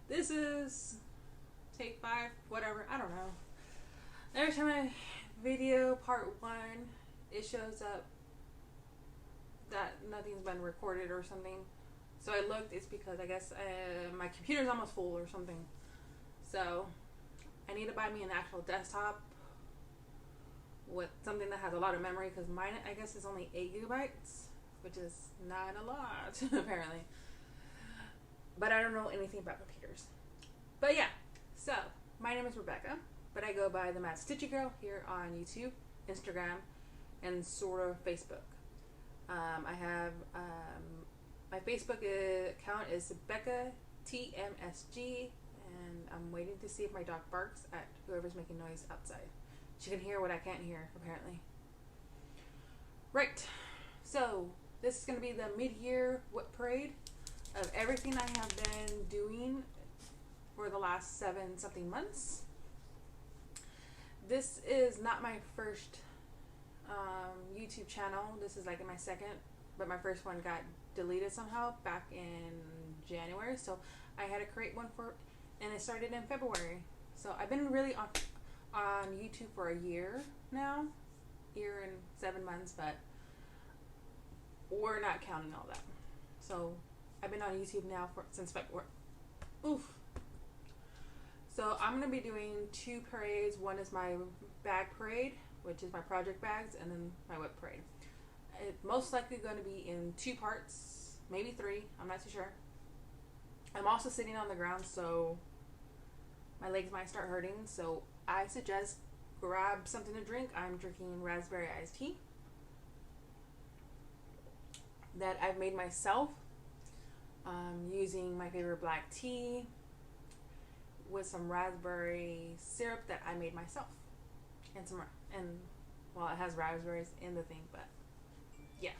This is take 5, whatever, I don't know. Every time I video part 1, it shows up that nothing's been recorded or something. So I looked, it's because I guess my computer's almost full or something. So I need to buy me an actual desktop with something that has a lot of memory, because mine I guess is only 8 gigabytes, which is not a lot apparently. But I don't know anything about computers. But yeah, so my name is Rebecca, but I go by the Mad Stitchy Girl here on YouTube, Instagram, and sort of Facebook. I have my Facebook account is Becca TMSG, and I'm waiting to see if my dog barks at whoever's making noise outside. She can hear what I can't hear, apparently. Right, so this is going to be the mid-year WIP parade of everything I have been doing for the last 7-something months. This is not my first YouTube channel. This is like my second, but my first one got deleted somehow back in January, so I had to create one for, and it started in February. So I've been really on YouTube for a year now, year and 7 months, but we're not counting all that. So I've been on YouTube now since February. Oof. So I'm going to be doing 2 parades. One is my bag parade, which is my project bags, and then my WIP parade. It's most likely going to be in 2 parts, maybe 3. I'm not too sure. I'm also sitting on the ground, so my legs might start hurting. So I suggest grab something to drink. I'm drinking raspberry iced tea that I've made myself, using my favorite black tea with some raspberry syrup that I made myself, and well, it has raspberries in the thing, but yeah.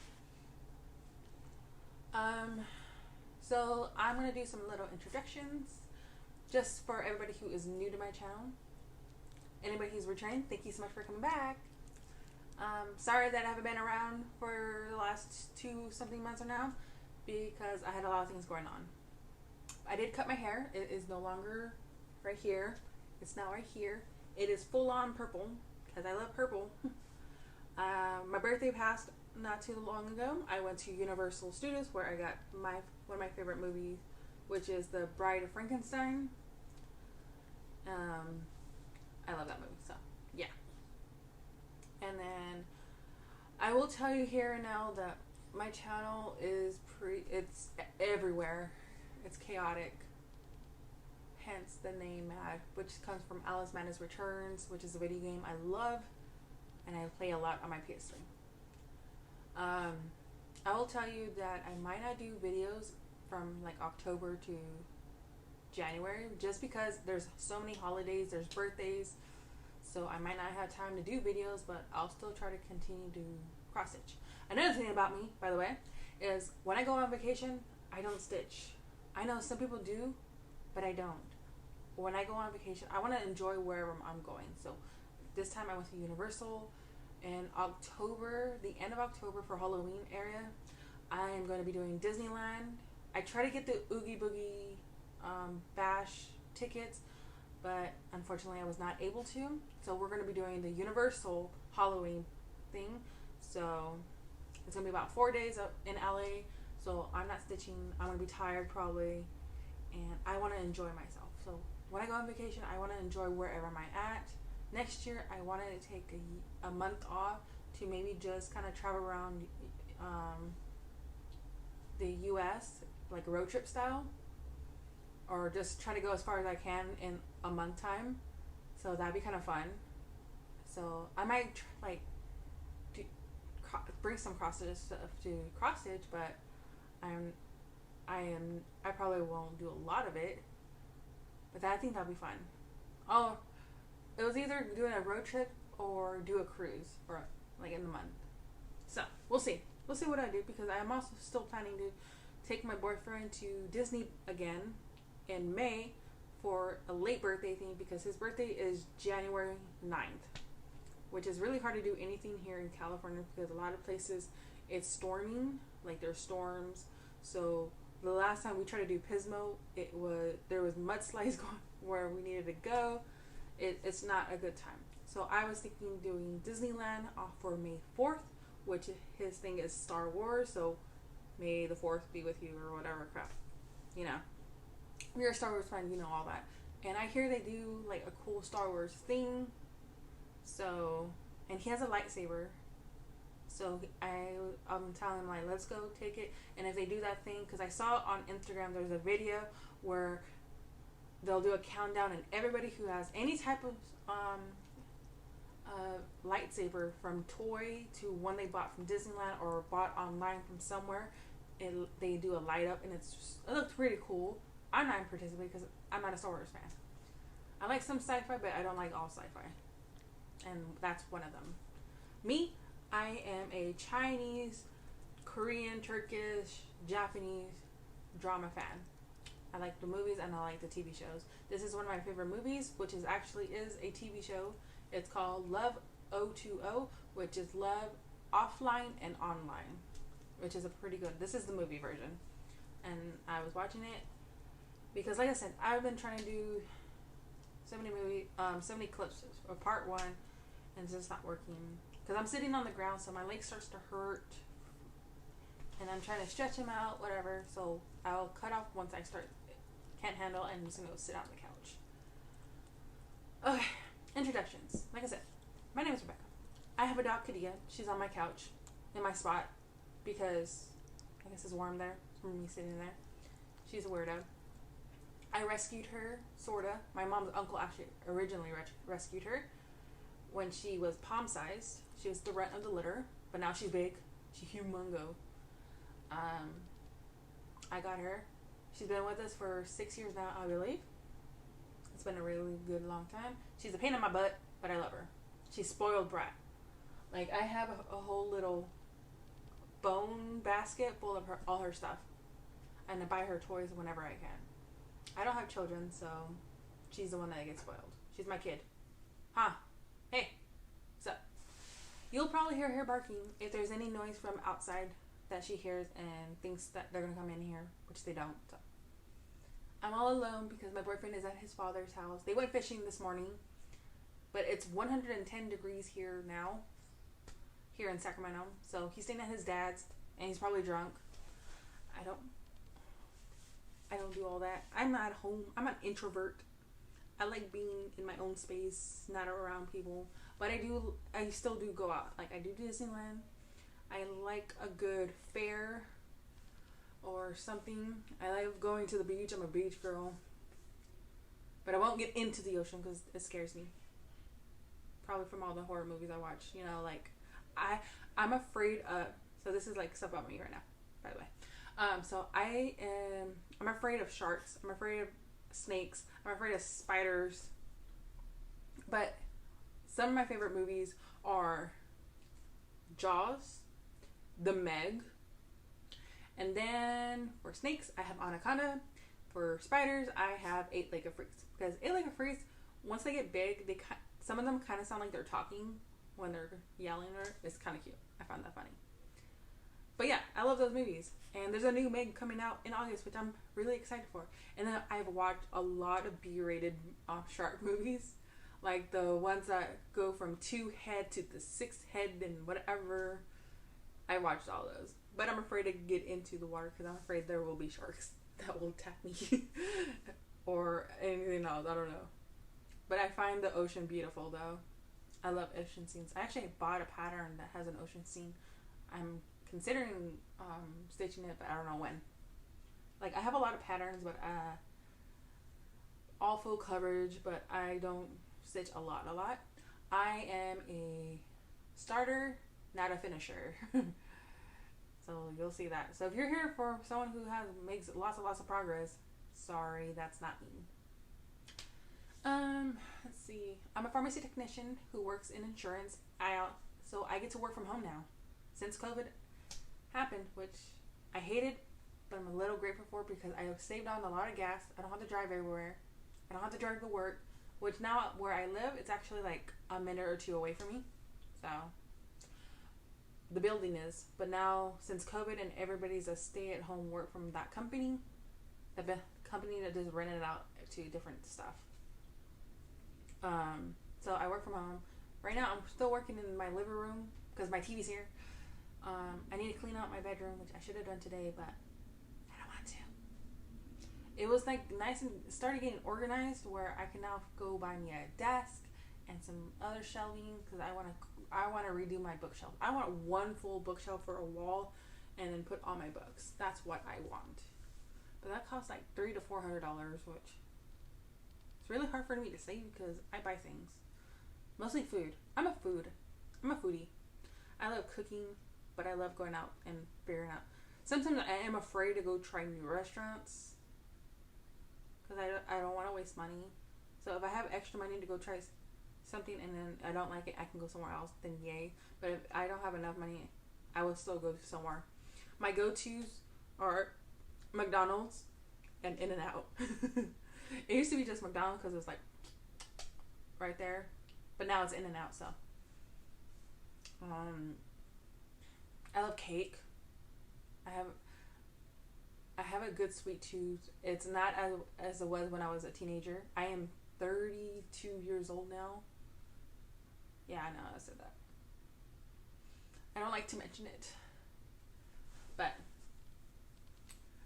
So I'm gonna do some little introductions just for everybody who is new to my channel. Anybody who's returning, thank you so much for coming back. Sorry that I haven't been around for the last 2-something months or now, because I had a lot of things going on. I did cut my hair. It is no longer right here. It's now right here. It is full on purple, because I love purple. My birthday passed not too long ago. I went to Universal Studios, where I got one of my favorite movies, which is The Bride of Frankenstein. I love that movie, so yeah. And then I will tell you here and now that my channel is it's everywhere. It's chaotic. Hence the name Mad, which comes from Alice Madness Returns, which is a video game I love and I play a lot on my PS3. I will tell you that I might not do videos from like October to January, just because there's so many holidays, there's birthdays, so I might not have time to do videos, but I'll still try to continue to cross stitch. Another thing about me, by the way, is when I go on vacation, I don't stitch. I know some people do, but I don't. When I go on vacation, I want to enjoy wherever I'm going. So this time I went to Universal. In October, the end of October for Halloween area, I am going to be doing Disneyland. I try to get the Oogie Boogie Bash tickets, but unfortunately I was not able to. So we're going to be doing the Universal Halloween thing. So it's going to be about 4 days up in LA. So I'm not stitching. I'm going to be tired probably, and I want to enjoy myself. So when I go on vacation, I want to enjoy wherever I'm at. Next year, I wanted to take a month off to maybe just kind of travel around the U.S., like road trip style, or just try to go as far as I can in a month time. So that'd be kind of fun. So I might bring some cross stitch stuff to cross stitch, but I probably won't do a lot of it. But I think that'll be fun. Oh. It was either doing a road trip or do a cruise, or like in the month. So we'll see. We'll see what I do, because I am also still planning to take my boyfriend to Disney again in May for a late birthday thing, because his birthday is January 9th, which is really hard to do anything here in California, because a lot of places it's storming, like there's storms. So the last time we tried to do Pismo, there was mudslides going where we needed to go. It's not a good time. So I was thinking doing Disneyland off for May 4th, which his thing is Star Wars. So May the 4th be with you or whatever crap. You know, you're a Star Wars fan, you know all that. And I hear they do like a cool Star Wars thing. So, and he has a lightsaber. So I'm telling him, like, let's go take it. And if they do that thing, because I saw on Instagram, there's a video where they'll do a countdown, and everybody who has any type of lightsaber, from toy to one they bought from Disneyland or bought online from somewhere, they do a light up, and it looks pretty cool. I'm not participating because I'm not a Star Wars fan. I like some sci-fi, but I don't like all sci-fi, and that's one of them. Me, I am a Chinese, Korean, Turkish, Japanese drama fan. I like the movies and I like the TV shows. This is one of my favorite movies, which is a TV show. It's called Love O2O, which is Love Offline and Online, which is a pretty good. This is the movie version, and I was watching it because, like I said, I've been trying to do 70 clips of part 1, and it's just not working because I'm sitting on the ground, so my leg starts to hurt, and I'm trying to stretch them out, whatever. So I'll cut off once I can't handle, and I'm just gonna go sit on the couch. Okay, introductions. Like I said, my name is Rebecca. I have a dog, Kadia. She's on my couch in my spot because I guess it's warm there from me sitting there. She's a weirdo. I rescued her, sorta. My mom's uncle actually originally rescued her when she was palm-sized. She was the runt of the litter, but now she's big. She's humongo. I got her. She's been with us for 6 years now, I believe. It's been a really good long time. She's a pain in my butt, but I love her. She's spoiled brat. Like, I have a whole little bone basket full of all her stuff, and I buy her toys whenever I can. I don't have children, so she's the one that gets spoiled. She's my kid. Huh? Hey, what's up? You'll probably hear her barking if there's any noise from outside that she hears and thinks that they're gonna come in here, which they don't. So I'm all alone because my boyfriend is at his father's house. They went fishing this morning, but it's 110 degrees here now, here in Sacramento. So he's staying at his dad's, and he's probably drunk. I don't do all that. I'm not home. I'm an introvert. I like being in my own space, not around people. But I still do go out. Like, I do Disneyland. I like a good fair or something. I like going to the beach. I'm a beach girl. But I won't get into the ocean because it scares me. Probably from all the horror movies I watch. You know, like, I'm afraid of... So this is like stuff about me right now, by the way. So I'm afraid of sharks. I'm afraid of snakes. I'm afraid of spiders. But some of my favorite movies are Jaws, The Meg, and then for snakes, I have Anaconda. For spiders, I have Eight-Legged Freaks. Because Eight-Legged Freaks, once they get big, some of them kind of sound like they're talking when they're yelling. It's kind of cute. I found that funny. But yeah, I love those movies. And there's a new Meg coming out in August, which I'm really excited for. And then I've watched a lot of B-rated shark movies. Like the ones that go from 2 head to the 6 head and whatever. I watched all those. But I'm afraid to get into the water because I'm afraid there will be sharks that will attack me. Or anything else. I don't know. But I find the ocean beautiful though. I love ocean scenes. I actually bought a pattern that has an ocean scene. I'm considering stitching it, but I don't know when. Like, I have a lot of patterns, but all full coverage, but I don't stitch a lot. I am a starter, not a finisher. So you'll see that. So if you're here for someone who makes lots of progress, sorry, that's not me. Let's see. I'm a pharmacy technician who works in insurance. So I get to work from home now since COVID happened, which I hated, but I'm a little grateful for because I have saved on a lot of gas. I don't have to drive everywhere. I don't have to drive to work, which now where I live, it's actually like a minute or two away from me. So the building is. But now, since COVID and everybody's a stay-at-home work from that company, the company that just rented it out to different stuff. So I work from home. Right now, I'm still working in my living room because my TV's here. I need to clean out my bedroom, which I should have done today, but I don't want to. It was like nice and started getting organized where I can now go buy me a desk and some other shelving because I want to redo my bookshelf. I want one full bookshelf for a wall and then put all my books. That's what I want. But that costs like $300 to $400, which it's really hard for me to save because I buy things. Mostly food. I'm a foodie. I love cooking, but I love going out and figuring out. Sometimes I am afraid to go try new restaurants because I don't want to waste money. So if I have extra money to go try something and then I don't like it, I can go somewhere else, then yay. But if I don't have enough money, I will still go somewhere. My go-tos are McDonald's and In-N-Out. It used to be just McDonald's because it's like right there, but now it's In-N-Out. So I love cake. I have a good sweet tooth. It's not as it was when I was a teenager. I am 32 years old now. Yeah, I know I said that. I don't like to mention it, but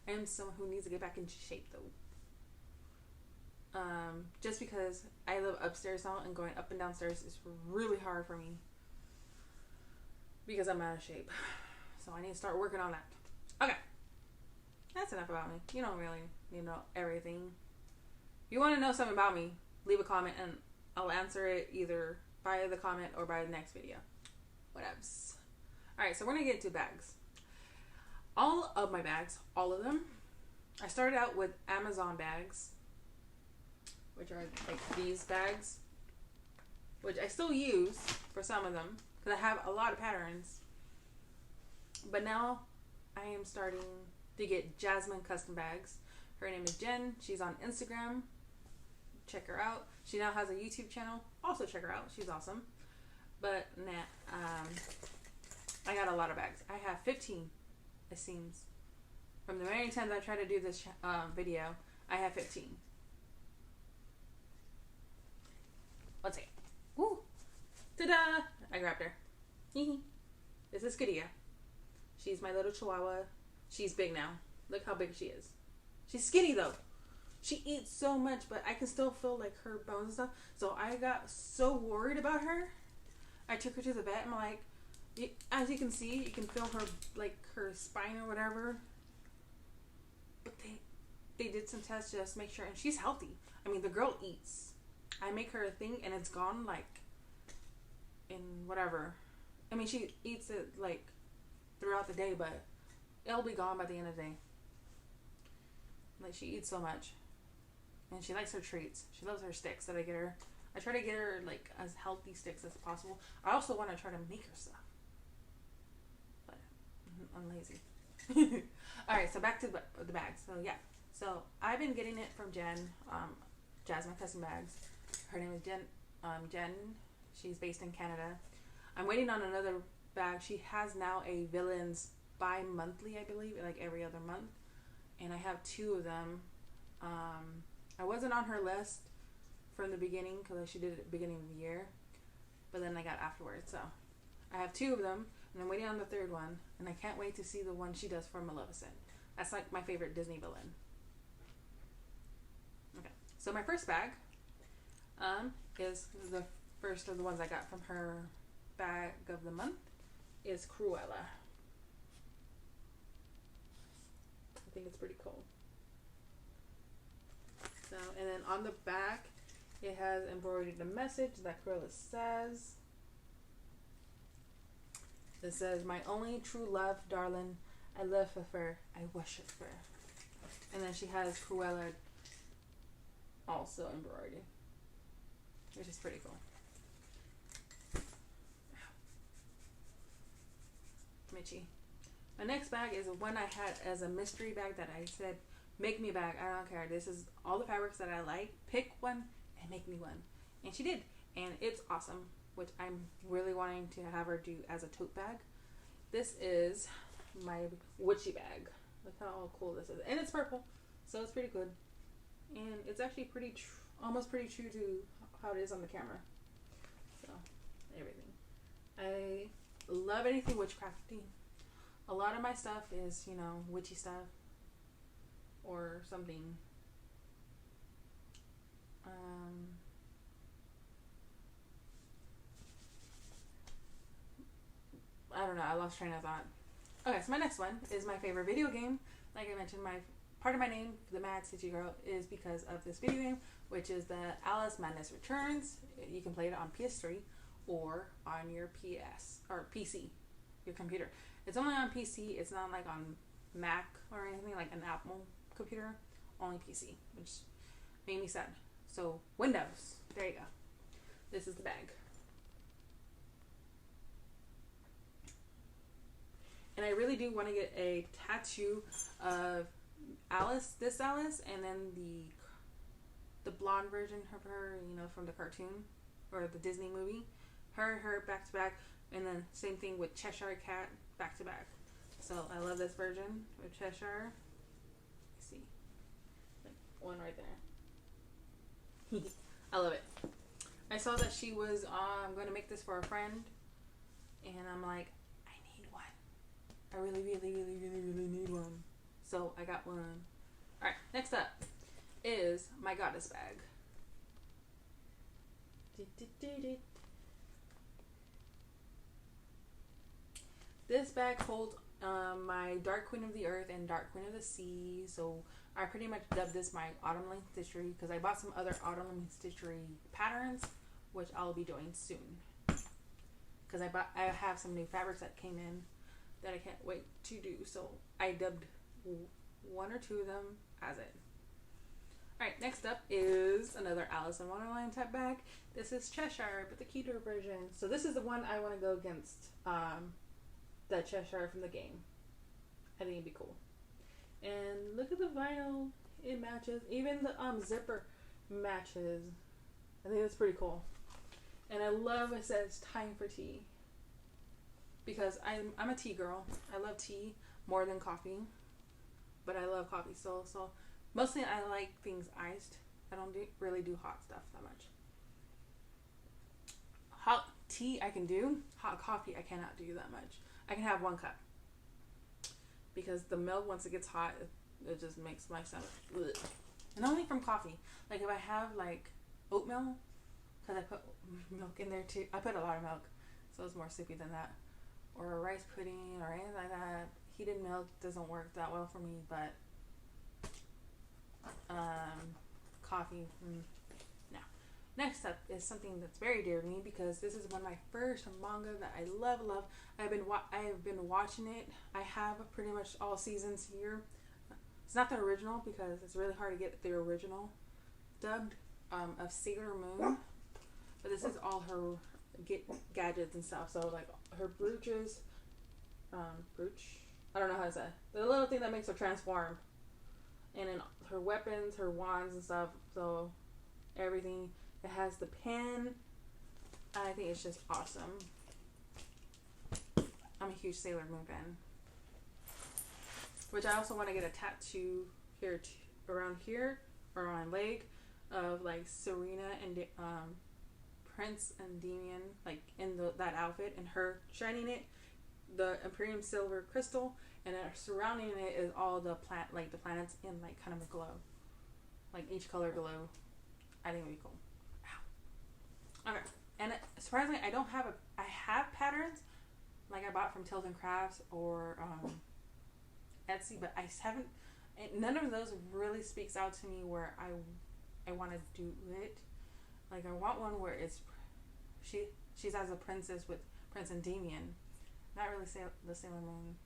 I am someone who needs to get back into shape though. Just because I live upstairs now and going up and downstairs is really hard for me because I'm out of shape. So I need to start working on that. Okay. That's enough about me. You don't really need to know everything. If you want to know something about me, leave a comment and I'll answer it either by the comment or by the next video. Whatevs. Alright, so we're going to get into bags. All of my bags, all of them, I started out with Amazon bags, which are like these bags, which I still use for some of them because I have a lot of patterns. But now I am starting to get Jasmine custom bags. Her name is Jen. She's on Instagram. Check her out. She now has a YouTube channel. Also check her out. She's awesome. But nah, I got a lot of bags. I have 15, it seems. From the many times I tried to do this video, I have 15. Let's see. Woo! Ta-da! I grabbed her. This is Gaia. She's my little chihuahua. She's big now. Look how big she is. She's skinny though. She eats so much, but I can still feel like her bones and stuff. So I got so worried about her. I took her to the vet and I'm like, as you can see, you can feel her, like her spine or whatever. But they did some tests just to make sure, and she's healthy. I mean, the girl eats. I make her a thing and it's gone like in whatever. I mean, she eats it like throughout the day, but it'll be gone by the end of the day. Like, she eats so much. And she likes her treats. She loves her sticks that I get her. I try to get her like as healthy sticks as possible. I also want to try to make her stuff. But I'm lazy. Alright, so back to the bags. So yeah. So I've been getting it from Jen. Jasmine Custom Bags. Her name is Jen. She's based in Canada. I'm waiting on another bag. She has now a Villains bi-monthly, I believe, like every other month. And I have 2 of them. I wasn't on her list from the beginning because she did it at the beginning of the year. But then I got afterwards. So I have 2 of them. And I'm waiting on the 3rd one. And I can't wait to see the one she does for Maleficent. That's like my favorite Disney villain. Okay. So my first bag is the first of the ones I got from her bag of the month is Cruella. I think it's pretty cool. So, and then on the back, it has embroidered a message that Cruella says. It says, "My only true love, darling, I live for her, I worship her." And then she has Cruella also embroidered, which is pretty cool. Witchy. My next bag is one I had as a mystery bag that I said, make me a bag. I don't care. This is all the fabrics that I like. Pick one and make me one. And she did. And it's awesome, which I'm really wanting to have her do as a tote bag. this is my Witchy bag. Look how cool this is. And it's purple, so it's pretty good. And it's actually pretty, almost pretty true to how it is on the camera. So, everything. I love anything witchcrafty. A lot of my stuff is, you know, witchy stuff. Or something. I don't know. I lost train of thought. Okay, so my next one is my favorite video game. Like I mentioned, my part of my name, the Mad Stitchy Girl, is because of this video game, which is the Alice Madness Returns. You can play it on PS3 or on your PS or PC, your computer. It's only on PC. It's not like on Mac or anything like an Apple computer. Only PC, which made me sad. So Windows. There you go. This is the bag. And I really do want to get a tattoo of Alice, this Alice, and then the blonde version of her, you know, from the cartoon or the Disney movie. Her back to back, and then same thing with Cheshire Cat back to back. So I love this version with Cheshire. Let's see, like one right there. I love it. I saw that she was going to make this for a friend, and I'm like, I really need one. So I got one. Alright, next up is my goddess bag. This bag holds my Dark Queen of the Earth and Dark Queen of the Sea. So I pretty much dubbed this my Autumn Length Stitchery because I bought some other Autumn Length Stitchery patterns, which I'll be doing soon. Because I have some new fabrics that came in that I can't wait to do. So I dubbed one or two of them as it. Alright, next up is another Alice in Wonderland type bag. This is Cheshire, but the cuter version. So this is the one I want to go against the Cheshire from the game. I think it'd be cool. And look at the vinyl. It matches. Even the zipper matches. I think that's pretty cool. And I love it says time for tea. Because I'm a tea girl. I love tea more than coffee. But I love coffee still. So mostly I like things iced. I don't really do hot stuff that much. Hot tea I can do. Hot coffee I cannot do that much. I can have 1 cup. Because the milk, once it gets hot, it just makes my stomach ugh. And only from coffee. Like if I have like oatmeal, because I put milk in there too. I put a lot of milk. So it's more soupy than that. Or a rice pudding or anything like that. Heated milk doesn't work that well for me, but coffee, no. Next up is something that's very dear to me because this is one of my first manga that I love. I've been watching it. I have pretty much all seasons here. It's not the original because it's really hard to get the original dubbed of Sailor Moon, but this is all her gadgets and stuff. So like her brooches, brooch, I don't know how to say, the little thing that makes her transform, and then her weapons, her wands and stuff. So everything. It has the pen. I think it's just awesome. I'm a huge Sailor Moon fan, which I also want to get a tattoo here around here or on my leg of like Serena and Prince and Damien, like in that outfit, and her shining it, the Imperium Silver Crystal, and surrounding it is all the the planets in like kind of a glow, like each color glow. I think it'd be cool. Ow. Okay, and surprisingly, I have patterns like I bought from Tales and Crafts or Etsy, but I haven't. None of those really speaks out to me where I want to do it. Like I want one where it's she's as a princess with Prince and Damien, not really the Sailor Moon,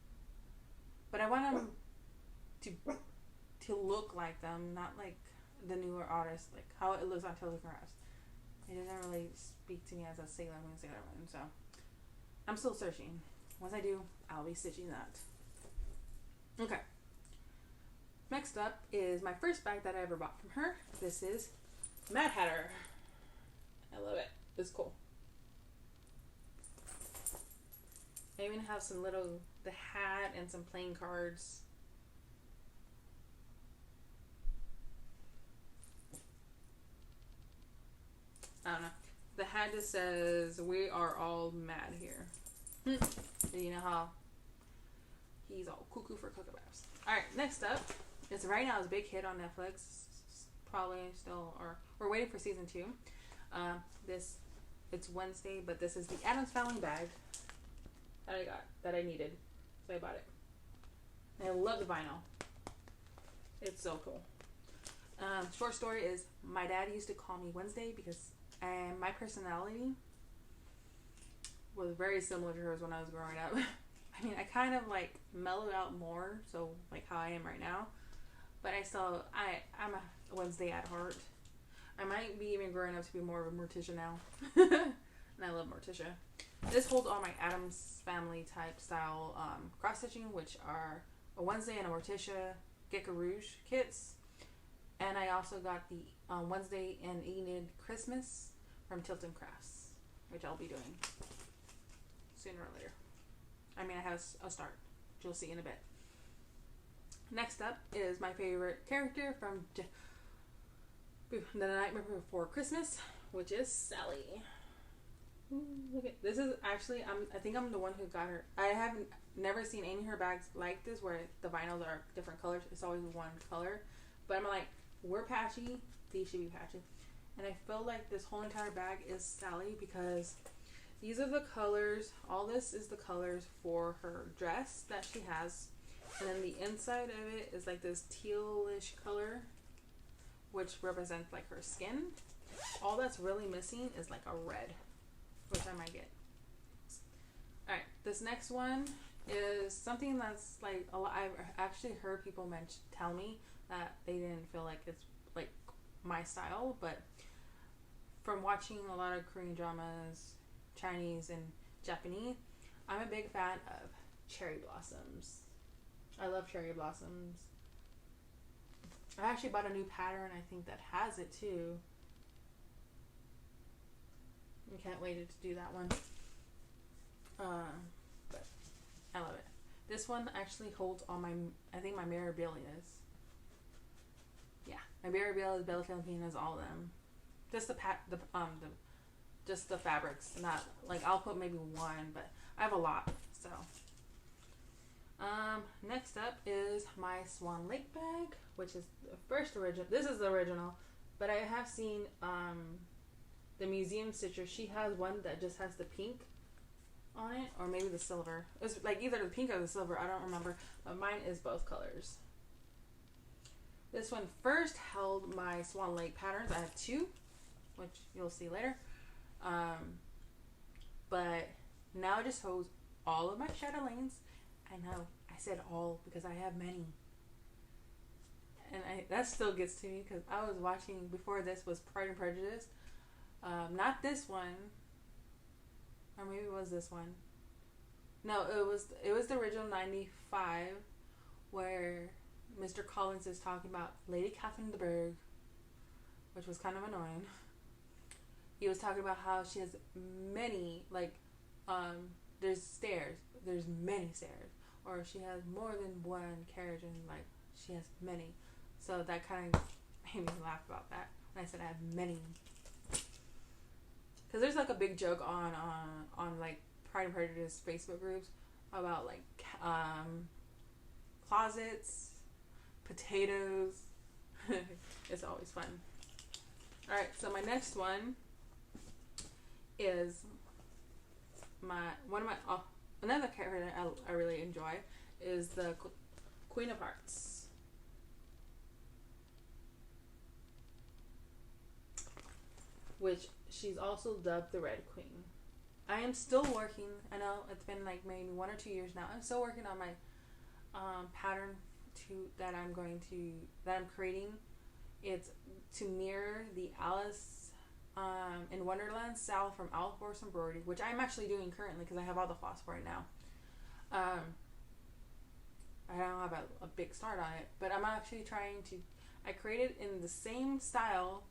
but I want them to look like them, not like the newer artists, like how it looks on Tales and Crafts. It doesn't really speak to me as a Sailor Moon. So I'm still searching. Once I do, I'll be stitching that. Okay. Next up is my first bag that I ever bought from her. This is Mad Hatter. I love it. It's cool. I even have some little, the hat and some playing cards. I don't know. The hat just says, "We are all mad here." You know how he's all cuckoo for kookaburras. Alright, next up. It's right now, it's a big hit on Netflix. Probably still, or we're waiting for season 2. It's Wednesday, but this is the Addams Family bag that I got, that I needed. So I bought it. And I love the vinyl. It's so cool. Short story is, my dad used to call me Wednesday because my personality was very similar to hers when I was growing up. I mean, I kind of like mellowed out more, so like how I am right now. But I'm a Wednesday at heart. I might be even growing up to be more of a Morticia now. And I love Morticia. This holds all my Addams Family type style cross stitching, which are a Wednesday and a Morticia Gecko Rouge kits. And I also got the Wednesday and Enid Christmas from Tilton Crafts, which I'll be doing sooner or later. I mean, I have a start, which you'll see in a bit. Next up is my favorite character from The Nightmare Before Christmas, which is Sally. Look at this. Is actually, I think I'm the one who got her. I haven't never seen any of her bags like this where the vinyls are different colors. It's always one color. But I'm like, we're patchy, these should be patchy. And I feel like this whole entire bag is Sally because these are the colors. All this is the colors for her dress that she has. And then the inside of it is like this tealish color, which represents like her skin. All that's really missing is like a red, which I might get. Alright, this next one is something that's like a lot. I've actually heard people tell me that they didn't feel like it's like my style, but from watching a lot of Korean dramas, Chinese and Japanese, I'm a big fan of cherry blossoms. I love cherry blossoms. I actually bought a new pattern, I think, that has it too. I can't wait to do that one. But I love it. This one actually holds all my, I think my Mirabilias. Yeah, my Mirabilias, Bella Filipinas, all of them. Just just the fabrics, not like I'll put maybe one, but I have a lot. So, next up is my Swan Lake bag, which is the first original. This is the original, but I have seen the museum stitcher. She has one that just has the pink on it, or maybe the silver. It's like either the pink or the silver. I don't remember, but mine is both colors. This one first held my Swan Lake patterns. I have two, which you'll see later. But now it just holds all of my chatelaines. I know, I said all because I have many. And that still gets to me because I was watching, before this was Pride and Prejudice. Not this one. Or maybe it was this one. No, it was the original 95 where Mr. Collins is talking about Lady Catherine de Bourgh, which was kind of annoying. He was talking about how she has many, like, there's stairs, there's many stairs, or she has more than one carriage, and like she has many. So that kind of made me laugh about that when I said I have many. Because there's like a big joke on like Pride and Prejudice Facebook groups about like closets, potatoes. It's always fun. Alright, so my next one is another character I really enjoy is the Queen of Hearts. Which she's also dubbed the Red Queen. I am still working. I know it's been like maybe 1 or 2 years now. I'm still working on my pattern that I'm creating. It's to mirror the Alice in Wonderland style from Alforce Embroidery, which I'm actually doing currently because I have all the floss for it now. I don't have a big start on it, but I'm actually trying to. I created in the same style,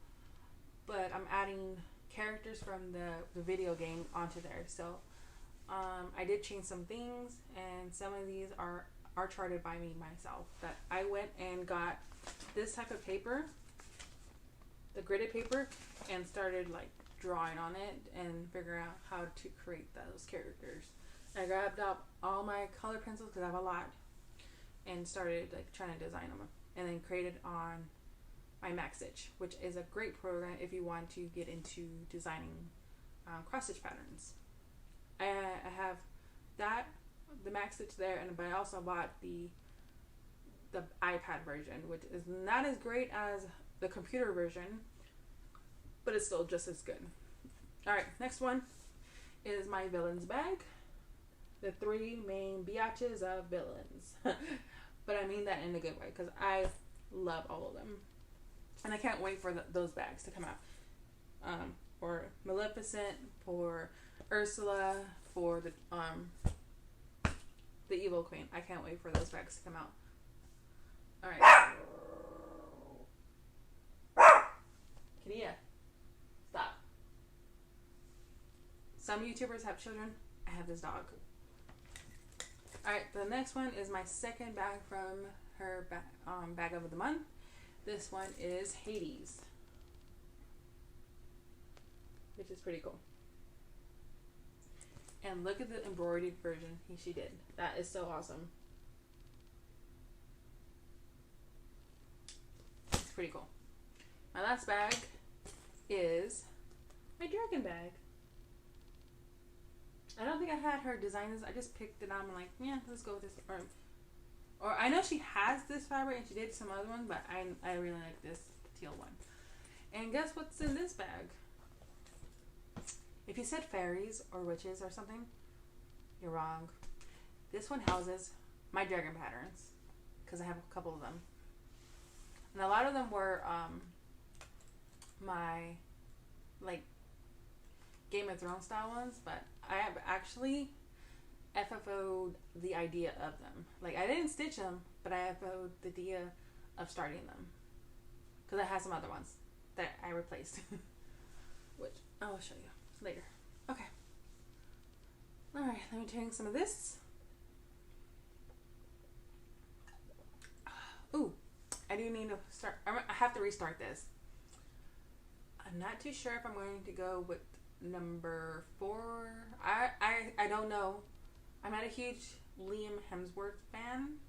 but I'm adding characters from the video game onto there. So I did change some things, and some of these are charted by me myself. That I went and got this type of paper, the gridded paper, and started like drawing on it and figuring out how to create those characters. I grabbed up all my color pencils because I have a lot, and started like trying to design them, and then created on my MaxStitch, which is a great program if you want to get into designing cross stitch patterns. I have that, the MaxStitch there, but I also bought the iPad version, which is not as great as the computer version, but it's still just as good. Alright, next one is my villains bag. The 3 main biatches of villains. But I mean that in a good way, because I love all of them. And I can't wait for those bags to come out. For Maleficent, for Ursula, for the Evil Queen. I can't wait for those bags to come out. Alright. Kania, stop. Some YouTubers have children. I have this dog. Alright, the next one is my second bag from her bag of the month. This one is Hades, which is pretty cool. And look at the embroidered version she did. That is so awesome. It's pretty cool. My last bag is my dragon bag. I don't think I had her design this. I just picked it up and like, yeah, let's go with this. Or I know she has this fabric and she did some other one, but I really like this teal one. And guess what's in this bag? If you said fairies or witches or something, you're wrong. This one houses my dragon patterns, because I have a couple of them. And a lot of them were my like Game of Thrones style ones, but I have actually FFO'd the idea of them. Like, I didn't stitch them, but I FFO'd the idea of starting them, because I had some other ones that I replaced. Which I will show you later. Okay. Alright, let me turn some of this. Ooh, I do need to start. I have to restart this. I'm not too sure if I'm going to go with number 4. I don't know. I'm not a huge Liam Hemsworth fan.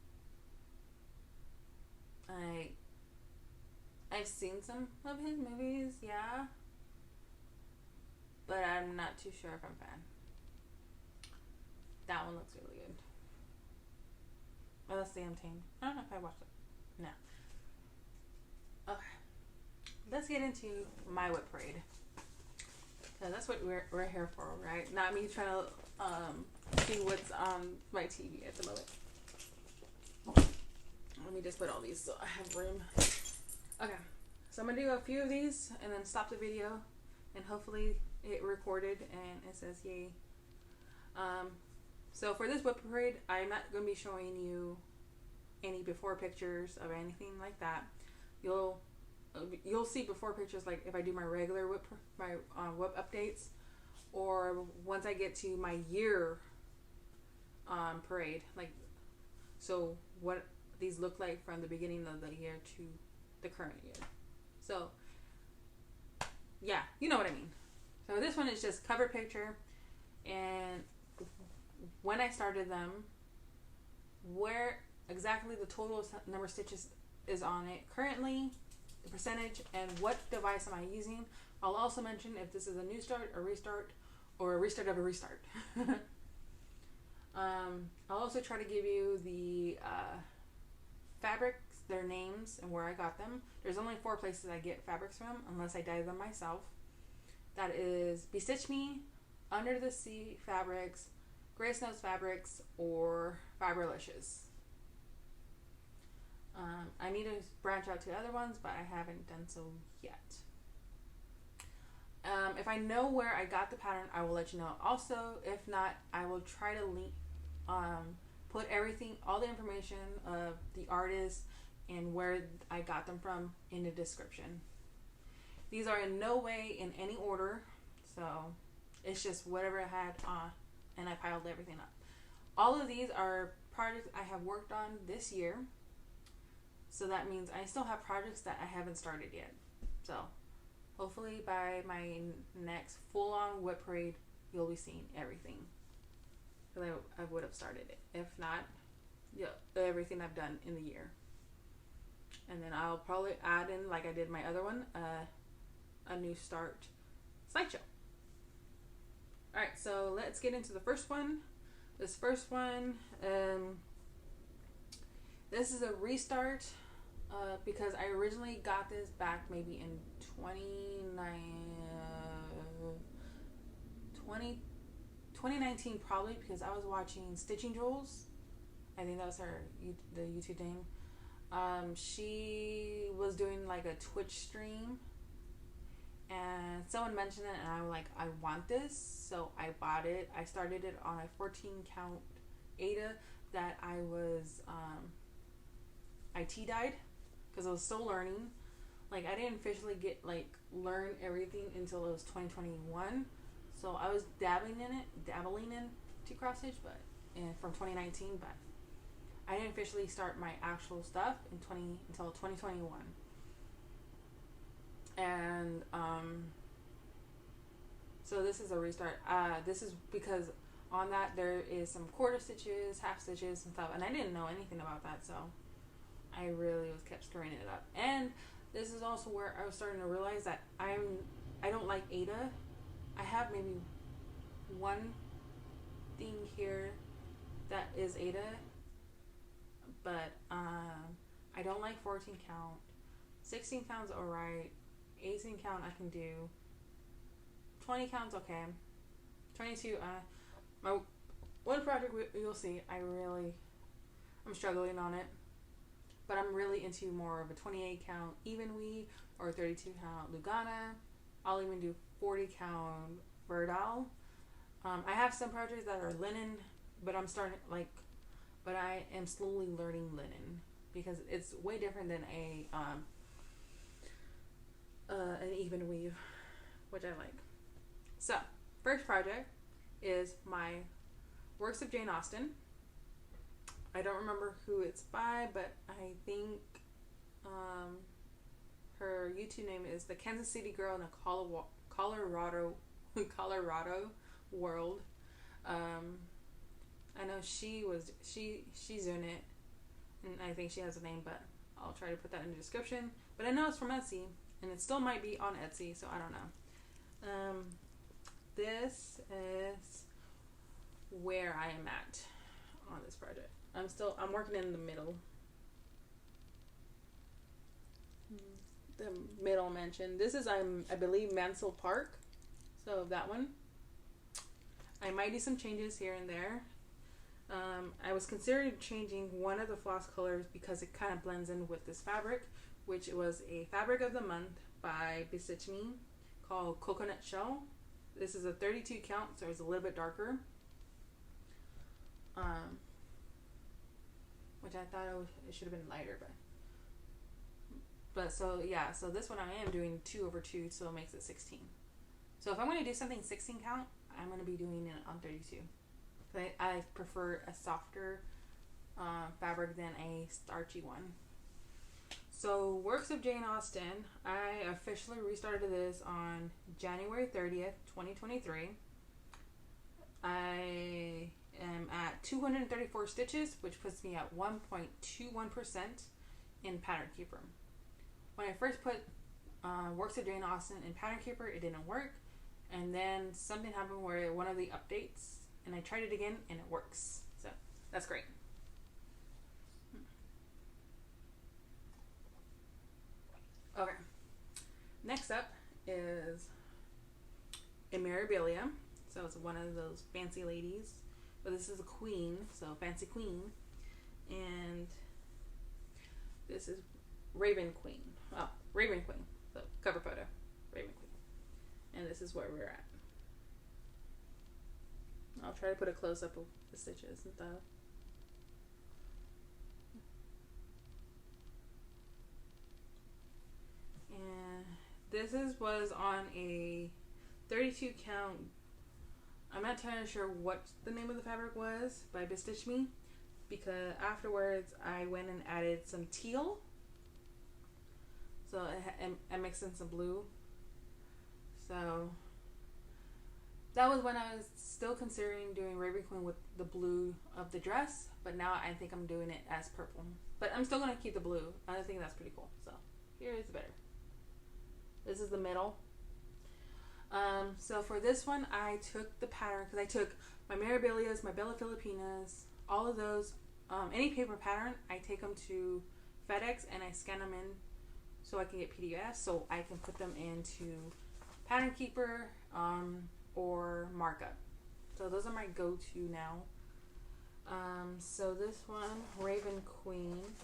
I've seen some of his movies, yeah, but I'm not too sure if I'm a fan. That one looks really good. Oh, that's the Untamed. I don't know if I watched it. No. Okay. Let's get into my WIP parade. So that's what we're here for, right? Not me trying to see what's on my TV at the moment. Let me just put all these so I have room. Okay, so I'm gonna do a few of these and then stop the video, and hopefully it recorded and it says yay. So for this WIP parade, I'm not gonna be showing you any before pictures of anything like that. You'll see before pictures, like if I do my regular WIP updates, or once I get to my year parade, like, so what these look like from the beginning of the year to the current year. So yeah, you know what I mean. So this one is just cover picture, and when I started them, where exactly the total number of stitches is on it currently, the percentage, and what device am I using. I'll also mention if this is a new start, a restart, or a restart of a restart. I'll also try to give you the fabrics, their names, and where I got them. There's only 4 places I get fabrics from, unless I dye them myself. That is Bestitch Me, Under the Sea Fabrics, Grace Notes Fabrics, or Fiberlicious. I need to branch out to other ones, but I haven't done so yet. If I know where I got the pattern, I will let you know. Also, if not, I will try to link, put everything, all the information of the artist and where I got them from in the description. These are in no way in any order, so it's just whatever I had and I piled everything up. All of these are projects I have worked on this year. So that means I still have projects that I haven't started yet. So hopefully by my next full-on WIP parade, you'll be seeing everything. Because I would have started it. If not, yeah, everything I've done in the year. And then I'll probably add in, like I did my other one, a new start slideshow. Alright, so let's get into the first one. This first one, this is a restart because I originally got this back maybe in 2019 probably, because I was watching Stitching Jules. I think that was the YouTube name. She was doing like a Twitch stream and someone mentioned it and I was like, I want this, so I bought it. I started it on a 14 count Ada that I was IT died because I was still learning. Like I didn't officially learn everything until it was 2021, so I was dabbling into cross stitch, but from 2019, but I didn't officially start my actual stuff until 2021. And so this is a restart. This is because on that there is some quarter stitches, half stitches and stuff, and I didn't know anything about that, so I really kept screwing it up. And this is also where I was starting to realize that I don't like Ada. I have maybe one thing here that is Ada, but I don't like 14 count. 16 count's alright. 18 count I can do. 20 count's okay. 22, my one project you'll see, I'm struggling on it, but I'm really into more of a 28 count even weave or 32 count Lugana. I'll even do 40 count Verdal. I have some projects that are linen, but but I am slowly learning linen because it's way different than an even weave, which I like. So, first project is my Works of Jane Austen. I don't remember who it's by, but I think her YouTube name is the Kansas City Girl in a Colorado world. I know she's in it, and I think she has a name, but I'll try to put that in the description. But I know it's from Etsy, and it still might be on Etsy, so I don't know. This is where I am at on this project. I'm working in the middle. The middle mention. This is, I believe, Mansell Park. So that one. I might do some changes here and there. I was considering changing one of the floss colors because it kind of blends in with this fabric, which was a fabric of the month by Bestitch Me called Coconut Shell. This is a 32 count, so it's a little bit darker. Which I thought it should have been lighter, but so yeah, so this one I am doing 2/2, so it makes it 16. So if I'm going to do something 16 count, I'm going to be doing it on 32. I prefer a softer fabric than a starchy one. So Works of Jane Austen, I officially restarted this on January 30th, 2023. I am at 234 stitches, which puts me at 1.21% in Pattern Keeper. When I first put Works of Jane Austen in Pattern Keeper, it didn't work, and then something happened where one of the updates, and I tried it again and it works, so that's great. Okay, next up is a Mirabilia. So it's one of those fancy ladies, but this is a queen, so fancy queen. And this is Raven Queen. Oh, Raven Queen. So cover photo, Raven Queen. And this is where we're at. I'll try to put a close up of the stitches and stuff. And this was on a 32 count I'm not entirely sure what the name of the fabric was by Stitch Me, because afterwards I went and added some teal. So I mixed in some blue. So that was when I was still considering doing Raven Queen with the blue of the dress, but now I think I'm doing it as purple. But I'm still going to keep the blue. I think that's pretty cool. So here is better. This is the middle. So for this one, I took the pattern, because I took my Mirabilias, my Bella Filipinas, all of those, any paper pattern, I take them to FedEx and I scan them in so I can get PDFs, so I can put them into Pattern Keeper or Markup. So those are my go-to now. So this one, Raven Queen,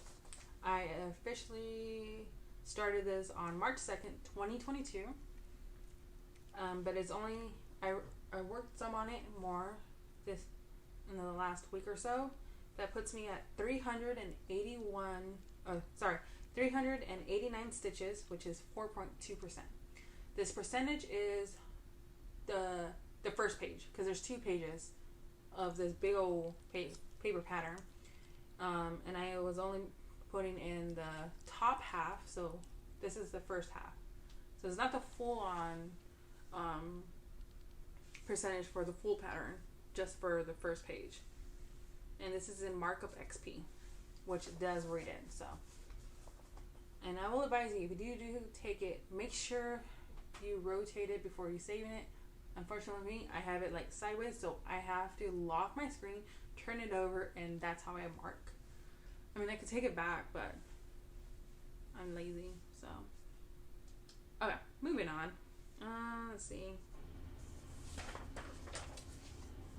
I officially started this on March 2nd, 2022. But it's only, I worked some on it more this in the last week or so. That puts me at 389 stitches, which is 4.2%. This percentage is the first page, because there's 2 pages of this big old paper pattern. And I was only putting in the top half, so this is the first half. So it's not the full on percentage for the full pattern, just for the first page. And this is in Markup XP, which does read in. So, and I will advise you, if you do take it, make sure you rotate it before you saving it. Unfortunately for me, I have it like sideways, so I have to lock my screen, turn it over, and that's how I mark. I mean, I could take it back, but I'm lazy. So okay, moving on. Let's see.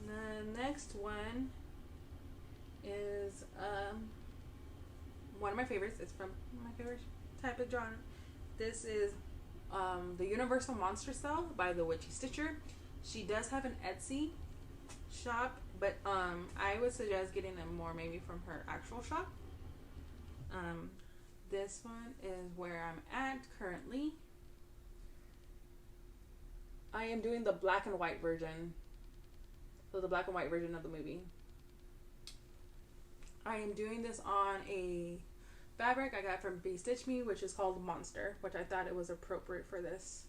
The next one is one of my favorites. It's from my favorite type of genre. This is the Universal Monster Cell by the Witchy Stitcher. She does have an Etsy shop, but I would suggest getting them more maybe from her actual shop. This one is where I'm at currently. I am doing the black and white version. So the black and white version of the movie. I am doing this on a fabric I got from Stitch Me, which is called Monster, which I thought it was appropriate for this.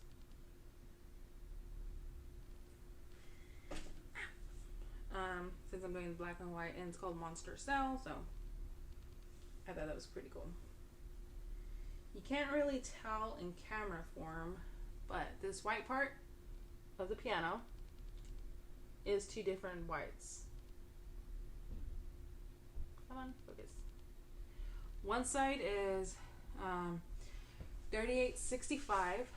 Since I'm doing black and white, and it's called Monster Cell, so I thought that was pretty cool. You can't really tell in camera form, but this white part of the piano is 2 different whites. Come on, focus. One side is 3865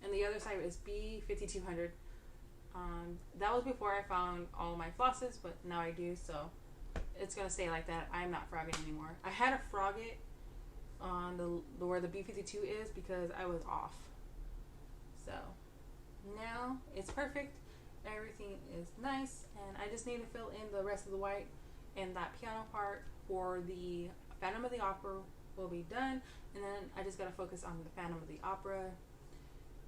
and the other side is B5200. That was before I found all my flosses, but now I do, so it's gonna stay like that. I'm not frogging anymore. I had to frog it on the where the B52 is because I was off. So now it's perfect. Everything is nice, and I just need to fill in the rest of the white, and that piano part for the Phantom of the Opera will be done, and then I just gotta focus on the Phantom of the Opera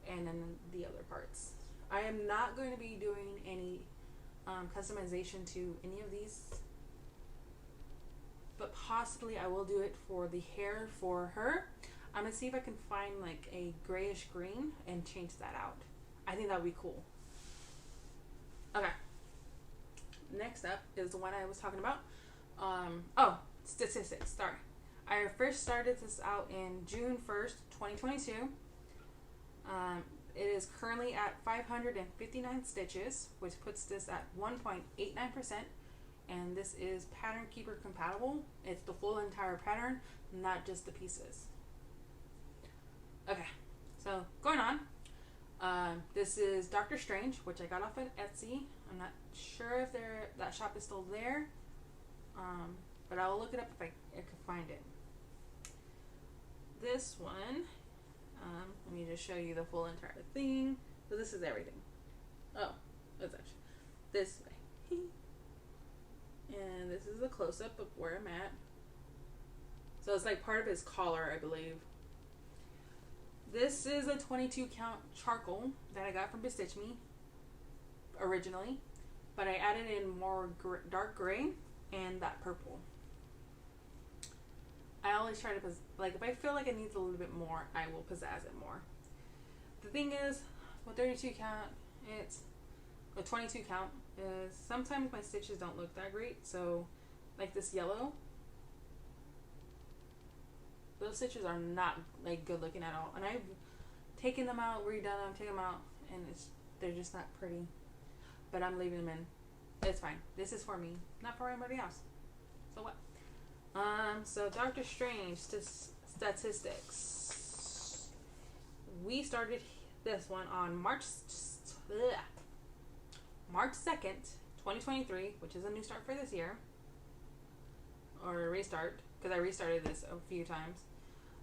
and then the other parts. I am not going to be doing any customization to any of these, but possibly I will do it for the hair for her. I'm gonna see if I can find like a grayish green and change that out. I think that would be cool. Okay. Next up is the one I was talking about. Oh, statistics. Sorry. I first started this out in June 1st, 2022. It is currently at 559 stitches, which puts this at 1.89%. And this is Pattern Keeper compatible. It's the full entire pattern, not just the pieces. Okay, so going on. This is Doctor Strange, which I got off at Etsy. I'm not sure if that shop is still there, but I will look it up if I can find it. This one, let me just show you the full entire thing. So this is everything. Oh, that's actually this way. And this is a close-up of where I'm at. So it's like part of his collar, I believe. This is a 22 count charcoal that I got from Stitch Me. originally, but I added in more dark gray and that purple. I always try to, like, if I feel like it needs a little bit more, I will pizzazz it more. The thing is, with 32 count, it's a 22 count, is sometimes my stitches don't look that great. So, like this yellow, those stitches are not like good looking at all. And I've taken them out, redone them, taken them out, and they're just not pretty. But I'm leaving them in. It's fine. This is for me, not for anybody else. So what? So Doctor Strange statistics. We started this one on March 2nd, 2023, which is a new start for this year. Or a restart, because I restarted this a few times.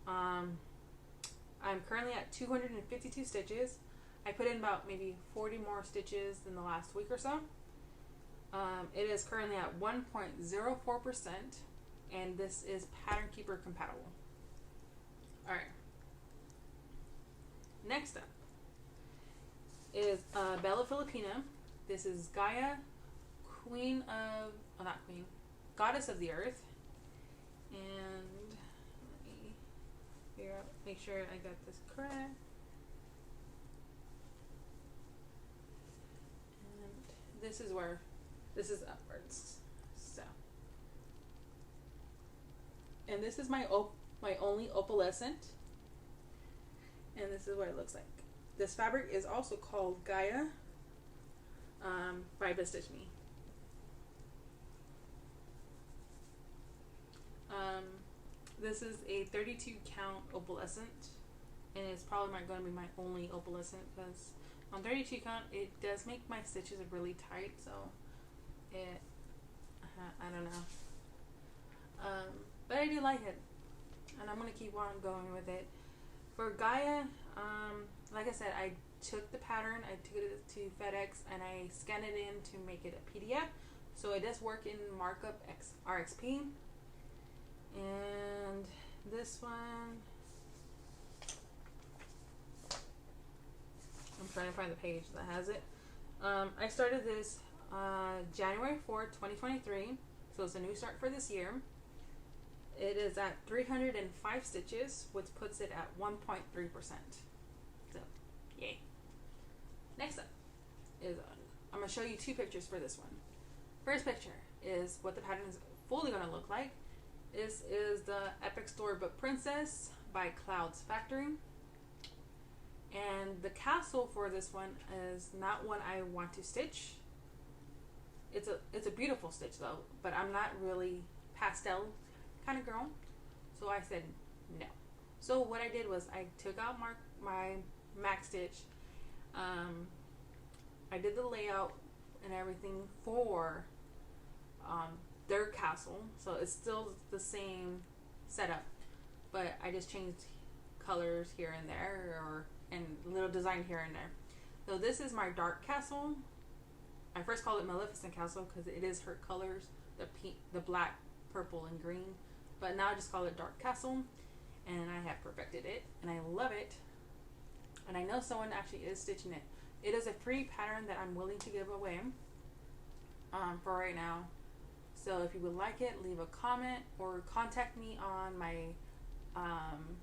I'm currently at 252 stitches. I put in about maybe 40 more stitches in the last week or so. It is currently at 1.04%, and this is Pattern Keeper compatible. Alright. Next up is Bella Filipina. This is Gaia, Goddess of the Earth. And let me figure out, make sure I got this correct. And this is upwards. So, and this is my only opalescent, and this is what it looks like. This fabric is also called Gaia by Stitch Me. This is a 32 count opalescent, and it's probably going to be my only opalescent, because on 32 count it does make my stitches really tight, so I don't know, but I do like it, and I'm going to keep on going with it. For Gaia, like I said, I took the pattern, I took it to FedEx, and I scanned it in to make it a PDF, so it does work in markup RXP. And this one, I'm trying to find the page that has it. I started this January 4th, 2023, so it's a new start for this year. It is at 305 stitches, which puts it at 1.3%. So, yay. Next up is, I'm going to show you two pictures for this one. First picture is what the pattern is fully going to look like. This is the Epic Storybook Princess by Cloud's Factory. And the castle for this one is not one I want to stitch. It's a beautiful stitch though, but I'm not really pastel kind of girl. So I said no. So what I did was I took out my max stitch. I did the layout and everything for their castle, so it's still the same setup, but I just changed colors here and there, and little design here and there. So this is my dark castle. I first called it Maleficent Castle because it is her colors, the pink, the black, purple, and green, but now I just call it Dark Castle, and I have perfected it, and I love it, and I know someone actually is stitching it. It is a free pattern that I'm willing to give away for right now. So if you would like it, leave a comment or contact me on my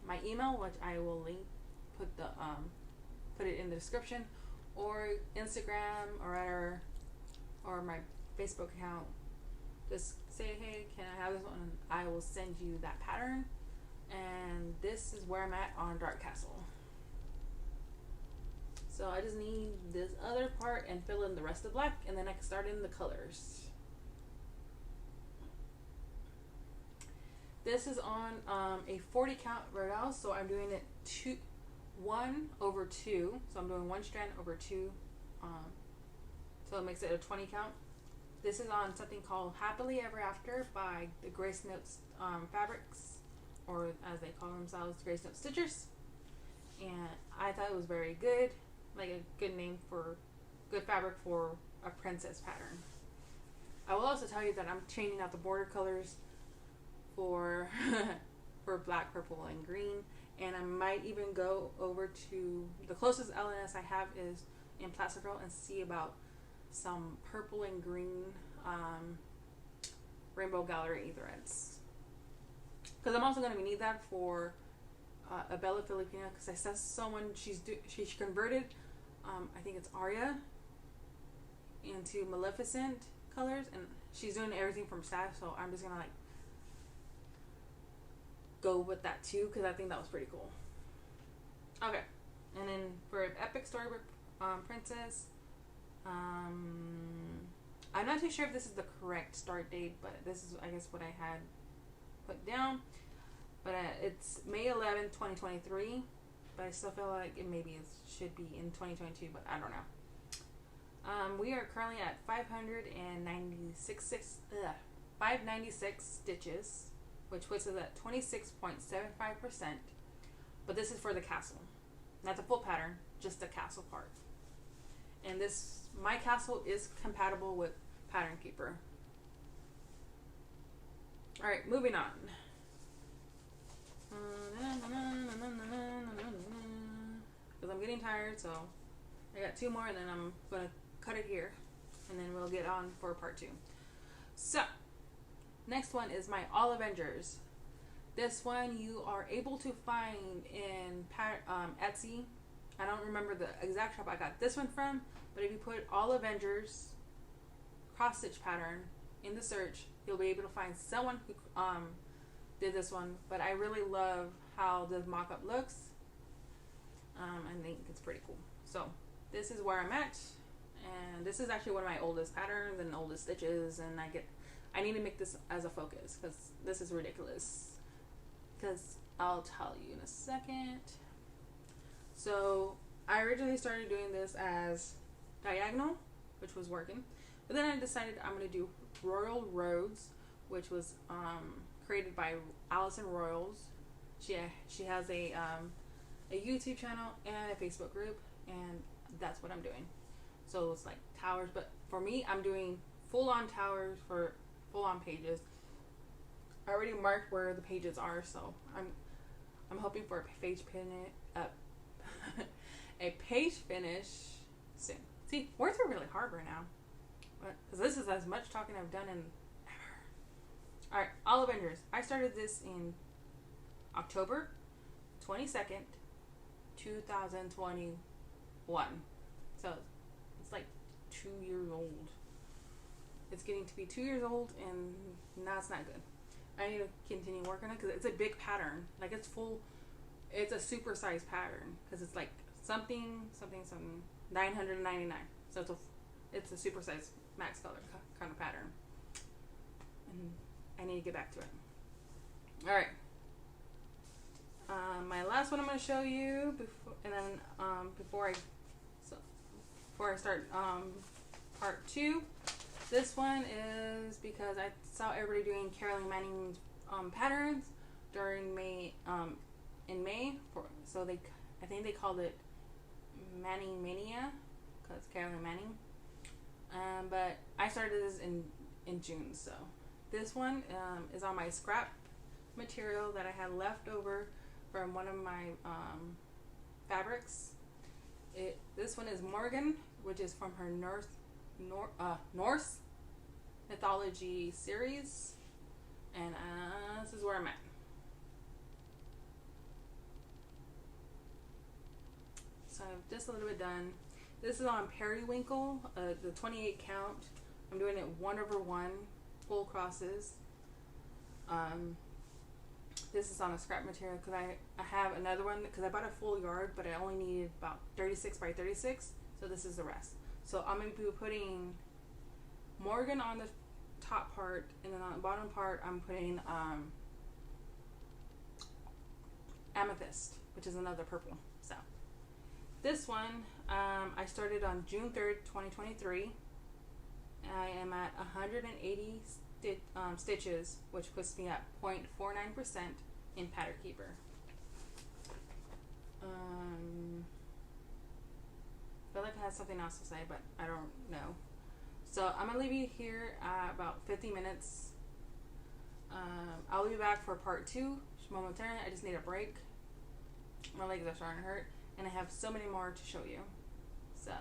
my email, which I will link, put it in the description, or Instagram or my Facebook account. Just say, hey, can I have this one? And I will send you that pattern. And this is where I'm at on Dark Castle. So I just need this other part and fill in the rest of black, and then I can start in the colors. This is on a 40 count rodel, so I'm doing it 1/2. So I'm doing one strand over two, so it makes it a 20 count. This is on something called Happily Ever After by the Grace Notes Fabrics, or as they call themselves, Grace Note Stitchers. And I thought it was very good, like a good name for good fabric for a princess pattern. I will also tell you that I'm changing out the border colors for black, purple, and green, and I might even go over to the closest LNS I have is in Plastic Girl and see about some purple and green rainbow gallery threads, because I'm also going to need that for a Bella Filipina, because I saw someone she converted I think it's Aria into Maleficent colors, and she's doing everything from stash, so I'm just gonna like go with that too, because I think that was pretty cool. Okay, and then for Epic Storybook Princess, I'm not too sure if this is the correct start date, but this is, I guess, what I had put down. But it's May 11th, 2023. But I still feel like it should be in 2022, but I don't know. We are currently at 596 stitches, which puts us at 26.75%. But this is for the castle, not the full pattern, just the castle part. And my castle is compatible with Pattern Keeper. Alright, moving on. Because I'm getting tired, so I got 2 more, and then I'm going to cut it here. And then we'll get on for part 2. So, next one is my All Avengers. This one you are able to find in Etsy. I don't remember the exact shop I got this one from, but if you put All Avengers cross stitch pattern in the search, you'll be able to find someone who did this one. But I really love how the mock-up looks. I think it's pretty cool. So this is where I'm at, and this is actually one of my oldest patterns and oldest stitches, and I need to make this as a focus, because this is ridiculous. Because I'll tell you in a second. So I originally started doing this as diagonal, which was working, but then I decided I'm going to do Royal Roads, which was created by Allison Royals. She has a YouTube channel and a Facebook group, and that's what I'm doing. So it's like towers, but for me, I'm doing full-on towers for full-on pages. I already marked where the pages are, so I'm hoping for a page finish soon. See, words are really hard right now, because this is as much talking I've done in ever. All right, All Avengers. I started this in October 22nd, 2021. So it's like 2 years old. It's getting to be 2 years old, and now it's not good. I need to continue working on it, because it's a big pattern. Like, it's a super size pattern, because it's like something 999. So it's a super size max color kind of pattern, and I need to get back to it. All right. My last one I'm going to show you before I start part 2. This one is because I saw everybody doing Carolyn Manning's patterns during May, in May. I think they called it Manning Mania, because Carolyn Manning. But I started this in June. So this one is on my scrap material that I had left over from one of my fabrics. This one is Morrigan, which is from her Norse mythology series, and this is where I'm at. So I've just a little bit done. This is on Periwinkle, the 28 count. I'm doing it 1/1 full crosses. This is on a scrap material, because I have another one, because I bought a full yard, but I only needed about 36 by 36, so this is the rest. So I'm going to be putting Morrigan on the top part, and then on the bottom part I'm putting Amethyst, which is another purple. So this one I started on June 3rd, 2023. I am at 180 stitches, which puts me at 0.49% in Pattern Keeper. I feel like I had something else to say, but I don't know. So I'm going to leave you here about 50 minutes. I'll be back for part 2 momentarily. I just need a break. My legs are starting to hurt, and I have so many more to show you. So